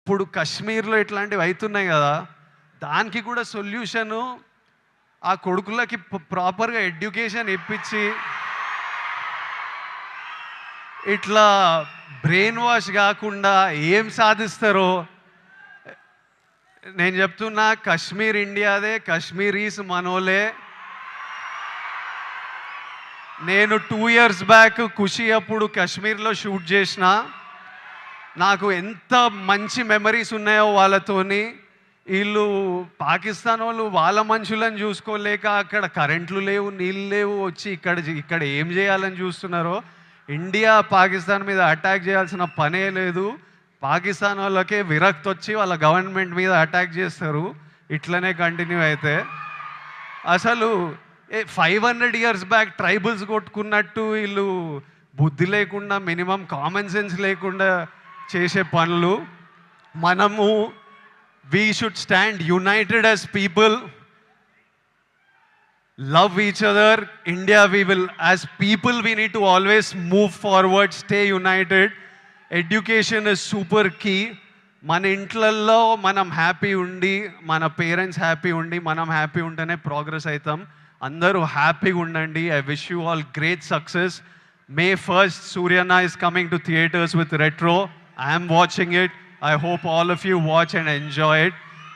ఇప్పుడు కశ్మీర్లో ఇట్లాంటివి అవుతున్నాయి కదా, దానికి కూడా సొల్యూషను ఆ కొడుకులకి ప్రాపర్గా ఎడ్యుకేషన్ ఇప్పించి ఇట్లా బ్రెయిన్ వాష్ కాకుండా ఏం సాధిస్తారో నేను చెప్తున్నా. కశ్మీర్ ఇండియాదే, కశ్మీరీస్ మనోలే. నేను 2 years బ్యాక్ ఖుషి అప్పుడు కాశ్మీర్లో షూట్ చేసిన. నాకు ఎంత మంచి మెమరీస్ ఉన్నాయో వాళ్ళతోని. వీళ్ళు పాకిస్తాన్ వాళ్ళు వాళ్ళ మనుషులను చూసుకోలేక అక్కడ కరెంట్లు లేవు, నీళ్ళు లేవు, వచ్చి ఇక్కడ ఏం చేయాలని చూస్తున్నారో. ఇండియా పాకిస్తాన్ మీద అటాక్ చేయాల్సిన పనే లేదు. పాకిస్తాన్ వాళ్ళకే విరక్తి వచ్చి వాళ్ళ గవర్నమెంట్ మీద అటాక్ చేస్తారు. ఇట్లనే కంటిన్యూ అయితే అసలు 500 years బ్యాక్ ట్రైబల్స్ కొట్టుకున్నట్టు వీళ్ళు బుద్ధి లేకుండా, మినిమం కామన్ సెన్స్ లేకుండా చేసే పనులు. మనము we should stand united as people, love each other. India, as people we need to always move forward, stay united. Education is super key. మన ఇంట్లల్లో మనం హ్యాపీ ఉండి, మన పేరెంట్స్ హ్యాపీ ఉండి, మనం హ్యాపీ ఉంటేనే ప్రోగ్రెస్ అవుతాం. అందరూ హ్యాపీగా ఉండండి. I wish you all great success. May 1st Suryana is coming to theaters with Retro. I am watching it. I hope all of you watch and enjoy it.